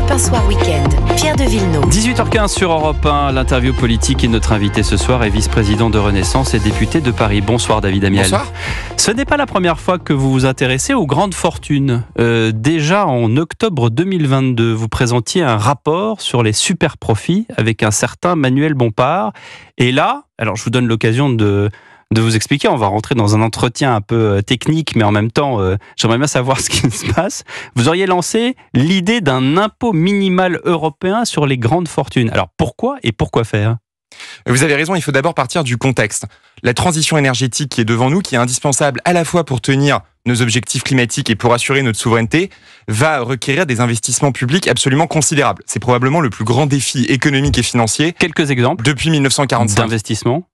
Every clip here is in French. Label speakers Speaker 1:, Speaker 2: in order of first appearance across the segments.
Speaker 1: Europe 1 Soir Week-end, Pierre de Villeneuve.
Speaker 2: 18h15 sur Europe 1, l'interview politique et notre invité ce soir est vice-président de Renaissance et député de Paris. Bonsoir David Amiel.
Speaker 3: Bonsoir.
Speaker 2: Ce n'est pas la première fois que vous vous intéressez aux grandes fortunes. Déjà en octobre 2022, vous présentiez un rapport sur les super profits avec un certain Manuel Bompard. Et là, alors je vous donne l'occasion de vous expliquer, on va rentrer dans un entretien un peu technique, mais en même temps, j'aimerais bien savoir ce qui se passe. Vous auriez lancé l'idée d'un impôt minimal européen sur les grandes fortunes. Alors pourquoi et pourquoi faire ?
Speaker 3: Vous avez raison, il faut d'abord partir du contexte. La transition énergétique qui est devant nous, qui est indispensable à la fois pour tenir nos objectifs climatiques et pour assurer notre souveraineté, va requérir des investissements publics absolument considérables. C'est probablement le plus grand défi économique et financier.
Speaker 2: Quelques exemples
Speaker 3: depuis 1945.
Speaker 2: D'investissement.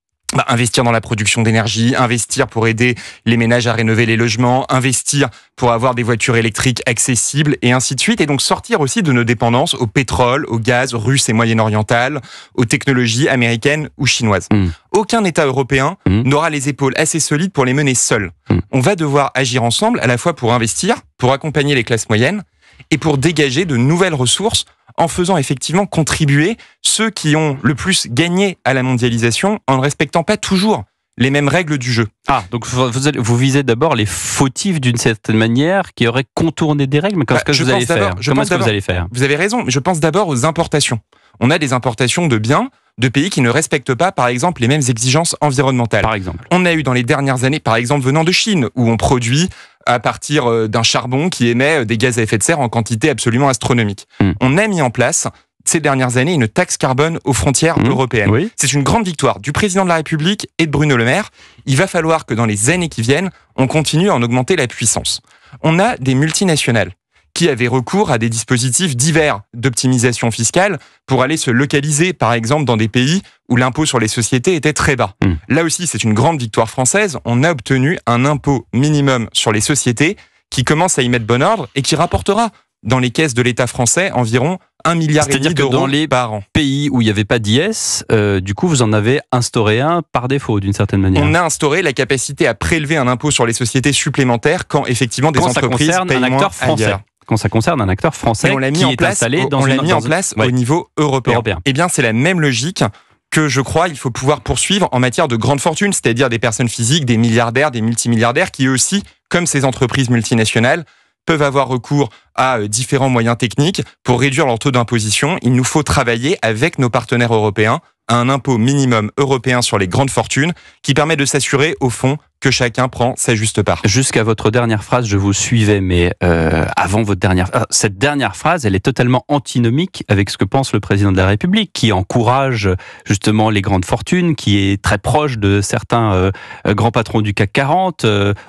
Speaker 3: Investir dans la production d'énergie, investir pour aider les ménages à rénover les logements, investir pour avoir des voitures électriques accessibles et ainsi de suite. Et donc sortir aussi de nos dépendances au pétrole, au gaz russe et moyen-oriental, aux technologies américaines ou chinoises. Aucun État européen n'aura les épaules assez solides pour les mener seul. On va devoir agir ensemble à la fois pour investir, pour accompagner les classes moyennes et pour dégager de nouvelles ressources en faisant effectivement contribuer ceux qui ont le plus gagné à la mondialisation en ne respectant pas toujours les mêmes règles du jeu.
Speaker 2: Ah, donc vous visez d'abord les fautifs d'une certaine manière qui auraient contourné des règles, mais qu'est-ce que vous allez faire ? Comment est-ce que vous allez faire ?
Speaker 3: Vous avez raison, mais je pense d'abord aux importations. On a des importations de biens de pays qui ne respectent pas, par exemple, les mêmes exigences environnementales.
Speaker 2: Par exemple.
Speaker 3: On a eu dans les dernières années, par exemple, venant de Chine, où on produit à partir d'un charbon qui émet des gaz à effet de serre en quantité absolument astronomique. On a mis en place, ces dernières années, une taxe carbone aux frontières européennes.
Speaker 2: Oui.
Speaker 3: C'est une grande victoire du président de la République et de Bruno Le Maire. Il va falloir que dans les années qui viennent, on continue à en augmenter la puissance. On a des multinationales qui avaient recours à des dispositifs divers d'optimisation fiscale pour aller se localiser, par exemple, dans des pays où l'impôt sur les sociétés était très bas. Là aussi, c'est une grande victoire française. On a obtenu un impôt minimum sur les sociétés qui commence à y mettre bon ordre et qui rapportera dans les caisses de l'État français environ 1,5 milliard d'euros par an.
Speaker 2: Pays où il n'y avait pas d'IS, du coup, vous en avez instauré un par défaut, d'une certaine manière.
Speaker 3: On a instauré la capacité à prélever un impôt sur les sociétés supplémentaires quand effectivement des entreprises payent moins ailleurs.
Speaker 2: Quand ça concerne un acteur français qui est installé dans
Speaker 3: au niveau européen. Eh bien, c'est la même logique que je crois il faut pouvoir poursuivre en matière de grandes fortunes, c'est-à-dire des personnes physiques, des milliardaires, des multimilliardaires qui eux aussi, comme ces entreprises multinationales, peuvent avoir recours à différents moyens techniques pour réduire leur taux d'imposition. Il nous faut travailler avec nos partenaires européens à un impôt minimum européen sur les grandes fortunes qui permet de s'assurer, au fond, que chacun prend sa juste part.
Speaker 2: Jusqu'à votre dernière phrase, je vous suivais, mais avant votre dernière... cette dernière phrase, elle est totalement antinomique avec ce que pense le président de la République, qui encourage justement les grandes fortunes, qui est très proche de certains grands patrons du CAC 40,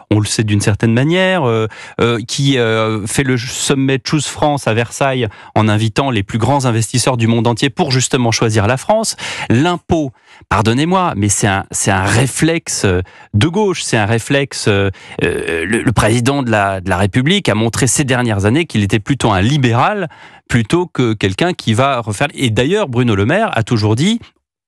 Speaker 2: on le sait d'une certaine manière, qui fait le sommet Choose France à Versailles en invitant les plus grands investisseurs du monde entier pour justement choisir la France. L'impôt, pardonnez-moi, mais c'est un réflexe de gauche. C'est un réflexe. Le président de la République a montré ces dernières années qu'il était plutôt un libéral plutôt que quelqu'un qui va refaire. Et d'ailleurs, Bruno Le Maire a toujours dit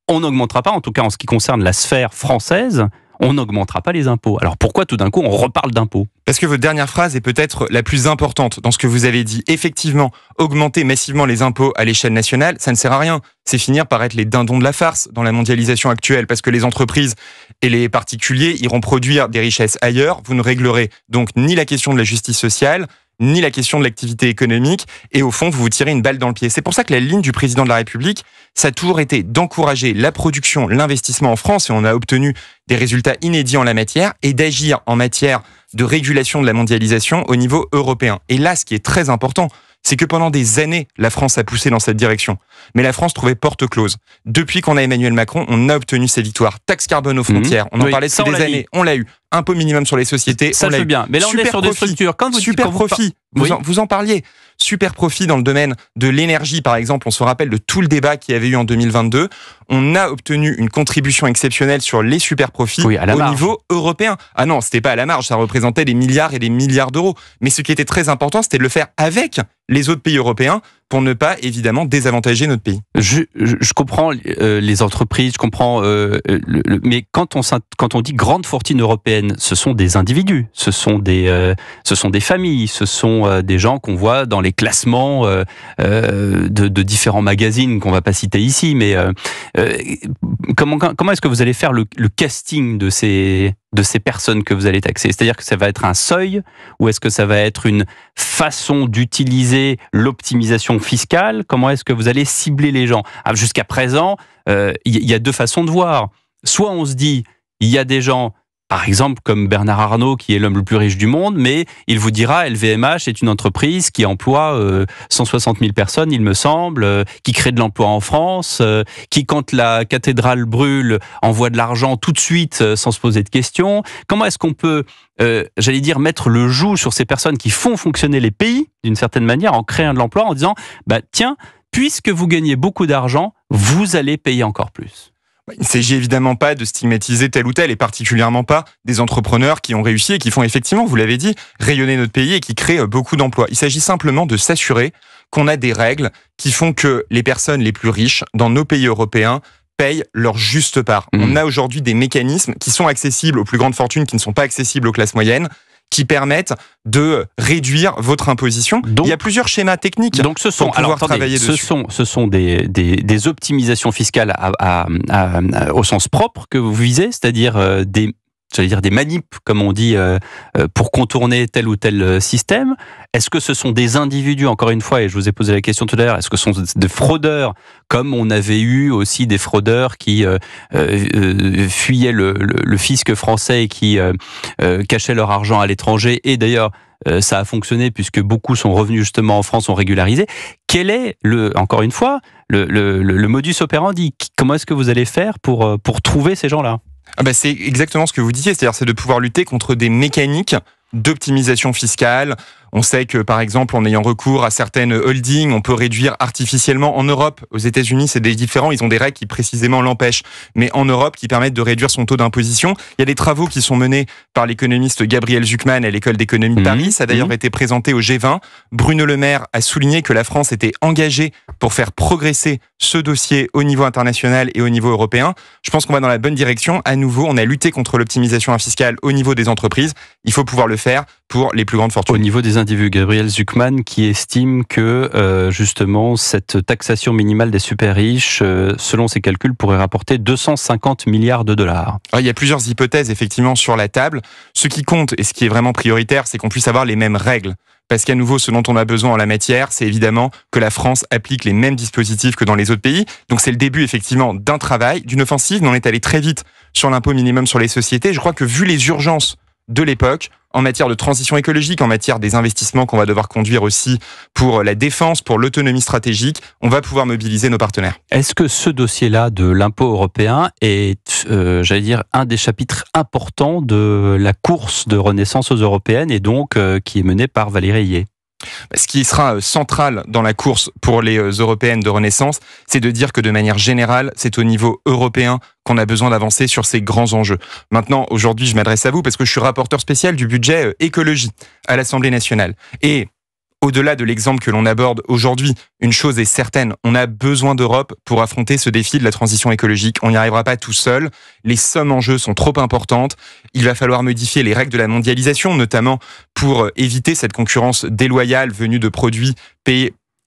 Speaker 2: on n'augmentera pas, en tout cas en ce qui concerne la sphère française, on n'augmentera pas les impôts. Alors pourquoi tout d'un coup on reparle d'impôts ?
Speaker 3: Parce que votre dernière phrase est peut-être la plus importante dans ce que vous avez dit. Effectivement, augmenter massivement les impôts à l'échelle nationale, ça ne sert à rien. C'est finir par être les dindons de la farce dans la mondialisation actuelle, parce que les entreprises et les particuliers iront produire des richesses ailleurs. Vous ne réglerez donc ni la question de la justice sociale, ni la question de l'activité économique, et au fond, vous vous tirez une balle dans le pied. C'est pour ça que la ligne du président de la République, ça a toujours été d'encourager la production, l'investissement en France, et on a obtenu des résultats inédits en la matière, et d'agir en matière de régulation de la mondialisation au niveau européen. Et là, ce qui est très important, c'est que pendant des années, la France a poussé dans cette direction. Mais la France trouvait porte close. Depuis qu'on a Emmanuel Macron, on a obtenu ces victoires. Taxe carbone aux frontières, on en parlait depuis des années, on l'a eu. Impôt minimum sur les sociétés,
Speaker 2: ça
Speaker 3: on l'a eu.
Speaker 2: Bien. Mais là, on est sur des structures.
Speaker 3: Super profit, vous en parliez. Super profit dans le domaine de l'énergie, par exemple. On se rappelle de tout le débat qu'il y avait eu en 2022. On a obtenu une contribution exceptionnelle sur les super profits au niveau européen. Ah non, c'était pas à la marge, ça représentait des milliards et des milliards d'euros. Mais ce qui était très important, c'était de le faire avec les autres pays européens pour ne pas évidemment désavantager notre pays.
Speaker 2: Je comprends les entreprises, je comprends, mais quand on dit grande fortune européenne, ce sont des individus, ce sont des familles, ce sont des gens qu'on voit dans les classements de différents magazines qu'on va pas citer ici, mais comment est-ce que vous allez faire le casting de ces personnes que vous allez taxer? C'est-à-dire que ça va être un seuil, ou est-ce que ça va être une façon d'utiliser l'optimisation fiscale? Comment est-ce que vous allez cibler les gens? Jusqu'à présent, il y a deux façons de voir. Soit on se dit, il y a des gens, par exemple, comme Bernard Arnault, qui est l'homme le plus riche du monde, mais il vous dira, LVMH est une entreprise qui emploie 160 000 personnes, il me semble, qui crée de l'emploi en France, qui, quand la cathédrale brûle, envoie de l'argent tout de suite, sans se poser de questions. Comment est-ce qu'on peut, j'allais dire, mettre le joug sur ces personnes qui font fonctionner les pays, d'une certaine manière, en créant de l'emploi, en disant, tiens, puisque vous gagnez beaucoup d'argent, vous allez payer encore plus?
Speaker 3: Il ne s'agit évidemment pas de stigmatiser tel ou tel, et particulièrement pas des entrepreneurs qui ont réussi et qui font effectivement, vous l'avez dit, rayonner notre pays et qui créent beaucoup d'emplois. Il s'agit simplement de s'assurer qu'on a des règles qui font que les personnes les plus riches dans nos pays européens payent leur juste part. On a aujourd'hui des mécanismes qui sont accessibles aux plus grandes fortunes, qui ne sont pas accessibles aux classes moyennes, qui permettent de réduire votre imposition. Donc, il y a plusieurs schémas techniques pour pouvoir travailler dessus.
Speaker 2: Ce sont des optimisations fiscales au sens propre que vous visez, c'est-à-dire des manips, comme on dit, pour contourner tel ou tel système. Est-ce que ce sont des individus, encore une fois, et je vous ai posé la question tout à l'heure, est-ce que ce sont des fraudeurs, comme on avait eu aussi des fraudeurs qui fuyaient le fisc français et qui cachaient leur argent à l'étranger, et d'ailleurs, ça a fonctionné puisque beaucoup sont revenus justement en France, sont régularisés. Quel est, encore une fois, le modus operandi? Comment est-ce que vous allez faire pour trouver ces gens-là?
Speaker 3: C'est exactement ce que vous disiez, c'est-à-dire c'est de pouvoir lutter contre des mécaniques d'optimisation fiscale. On sait que, par exemple, en ayant recours à certaines holdings, on peut réduire artificiellement. En Europe, aux États-Unis, c'est différent. Ils ont des règles qui précisément l'empêchent. Mais en Europe, qui permettent de réduire son taux d'imposition. Il y a des travaux qui sont menés par l'économiste Gabriel Zucman à l'École d'économie de Paris. Ça a d'ailleurs été présenté au G20. Bruno Le Maire a souligné que la France était engagée pour faire progresser ce dossier au niveau international et au niveau européen. Je pense qu'on va dans la bonne direction. À nouveau, on a lutté contre l'optimisation fiscale au niveau des entreprises. Il faut pouvoir le faire pour les plus grandes fortunes.
Speaker 2: Au niveau des individus, Gabriel Zucman qui estime que justement cette taxation minimale des super riches, selon ses calculs, pourrait rapporter 250 milliards de dollars.
Speaker 3: Alors, il y a plusieurs hypothèses effectivement sur la table. Ce qui compte et ce qui est vraiment prioritaire, c'est qu'on puisse avoir les mêmes règles. Parce qu'à nouveau, ce dont on a besoin en la matière, c'est évidemment que la France applique les mêmes dispositifs que dans les autres pays. Donc c'est le début effectivement d'un travail, d'une offensive, mais on est allé très vite sur l'impôt minimum sur les sociétés. Je crois que vu les urgences de l'époque, en matière de transition écologique, en matière des investissements qu'on va devoir conduire aussi pour la défense, pour l'autonomie stratégique, on va pouvoir mobiliser nos partenaires.
Speaker 2: Est-ce que ce dossier-là de l'impôt européen est, j'allais dire, un des chapitres importants de la course de renaissance aux européennes et donc qui est menée par Valérie Ayé?
Speaker 3: Ce qui sera central dans la course pour les européennes de renaissance, c'est de dire que de manière générale, c'est au niveau européen qu'on a besoin d'avancer sur ces grands enjeux. Maintenant, aujourd'hui, je m'adresse à vous parce que je suis rapporteur spécial du budget écologie à l'Assemblée nationale. Et au-delà de l'exemple que l'on aborde aujourd'hui, une chose est certaine, on a besoin d'Europe pour affronter ce défi de la transition écologique. On n'y arrivera pas tout seul. Les sommes en jeu sont trop importantes. Il va falloir modifier les règles de la mondialisation, notamment pour éviter cette concurrence déloyale venue de produits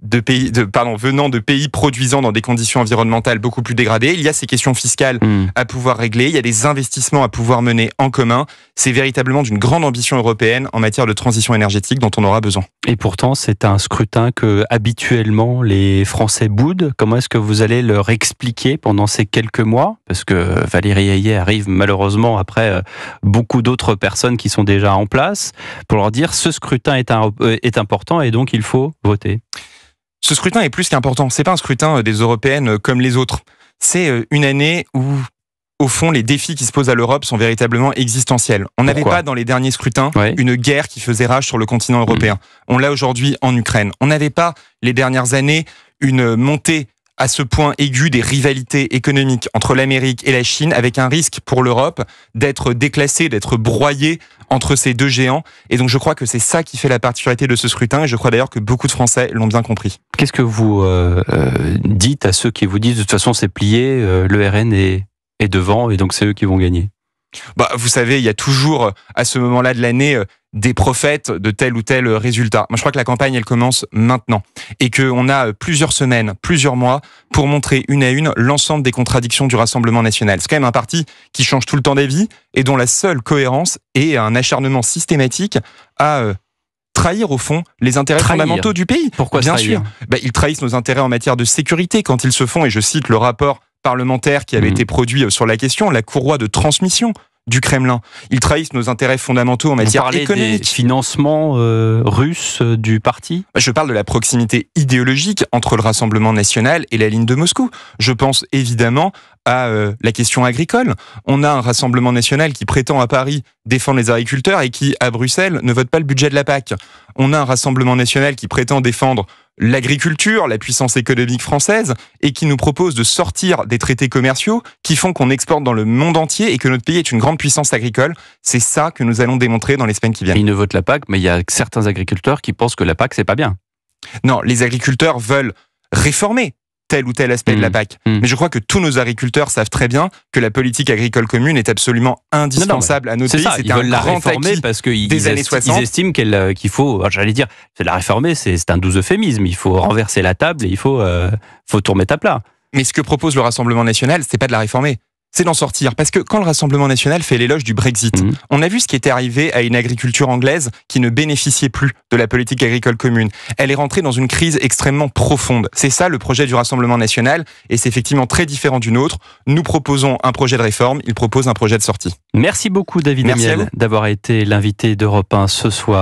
Speaker 3: venant de pays produisant dans des conditions environnementales beaucoup plus dégradées. Il y a ces questions fiscales à pouvoir régler, il y a des investissements à pouvoir mener en commun. C'est véritablement d'une grande ambition européenne en matière de transition énergétique dont on aura besoin.
Speaker 2: Et pourtant, c'est un scrutin que habituellement les Français boudent. Comment est-ce que vous allez leur expliquer pendant ces quelques mois? Parce que Valérie Ayé arrive malheureusement après beaucoup d'autres personnes qui sont déjà en place, pour leur dire ce scrutin est important et donc il faut voter.
Speaker 3: Ce scrutin est plus qu'important. C'est pas un scrutin des européennes comme les autres. C'est une année où, au fond, les défis qui se posent à l'Europe sont véritablement existentiels. On n'avait pas dans les derniers scrutins une guerre qui faisait rage sur le continent européen. On l'a aujourd'hui en Ukraine. On n'avait pas les dernières années une montée à ce point aigu des rivalités économiques entre l'Amérique et la Chine, avec un risque pour l'Europe d'être déclassée, d'être broyée entre ces deux géants. Et donc je crois que c'est ça qui fait la particularité de ce scrutin, et je crois d'ailleurs que beaucoup de Français l'ont bien compris.
Speaker 2: Qu'est-ce que vous dites à ceux qui vous disent de toute façon c'est plié, le RN est devant et donc c'est eux qui vont gagner?
Speaker 3: Vous savez, il y a toujours à ce moment-là de l'année des prophètes de tel ou tel résultat. Moi, je crois que la campagne, elle commence maintenant et qu'on a plusieurs semaines, plusieurs mois pour montrer une à une l'ensemble des contradictions du Rassemblement national. C'est quand même un parti qui change tout le temps d'avis et dont la seule cohérence est un acharnement systématique à trahir au fond les intérêts fondamentaux du pays.
Speaker 2: Pourquoi
Speaker 3: Bien
Speaker 2: trahir?
Speaker 3: sûr, ils trahissent nos intérêts en matière de sécurité quand ils se font, et je cite le rapport parlementaire qui avait été produit sur la question, la courroie de transmission du Kremlin. Ils trahissent nos intérêts fondamentaux en matière économique. Vous parlez
Speaker 2: des financements russes du parti?
Speaker 3: Je parle de la proximité idéologique entre le Rassemblement national et la ligne de Moscou. Je pense évidemment à la question agricole. On a un Rassemblement national qui prétend à Paris défendre les agriculteurs et qui, à Bruxelles, ne vote pas le budget de la PAC. On a un Rassemblement national qui prétend défendre l'agriculture, la puissance économique française, et qui nous propose de sortir des traités commerciaux qui font qu'on exporte dans le monde entier et que notre pays est une grande puissance agricole. C'est ça que nous allons démontrer dans les semaines qui viennent.
Speaker 2: Ils ne votent la PAC, mais il y a certains agriculteurs qui pensent que la PAC, c'est pas bien.
Speaker 3: Non, les agriculteurs veulent réformer tel ou tel aspect de la PAC. Mais je crois que tous nos agriculteurs savent très bien que la politique agricole commune est absolument indispensable à notre pays.
Speaker 2: Ils veulent la réformer parce qu'ils estiment qu'il faut, j'allais dire, la réformer, c'est un doux euphémisme. Il faut renverser la table et il faut tout remettre à plat.
Speaker 3: Mais ce que propose le Rassemblement national, c'est pas de la réformer. C'est d'en sortir. Parce que quand le Rassemblement national fait l'éloge du Brexit, on a vu ce qui était arrivé à une agriculture anglaise qui ne bénéficiait plus de la politique agricole commune. Elle est rentrée dans une crise extrêmement profonde. C'est ça le projet du Rassemblement national, et c'est effectivement très différent du nôtre. Nous proposons un projet de réforme, il propose un projet de sortie.
Speaker 2: Merci beaucoup David Amiel d'avoir été l'invité d'Europe 1 ce soir.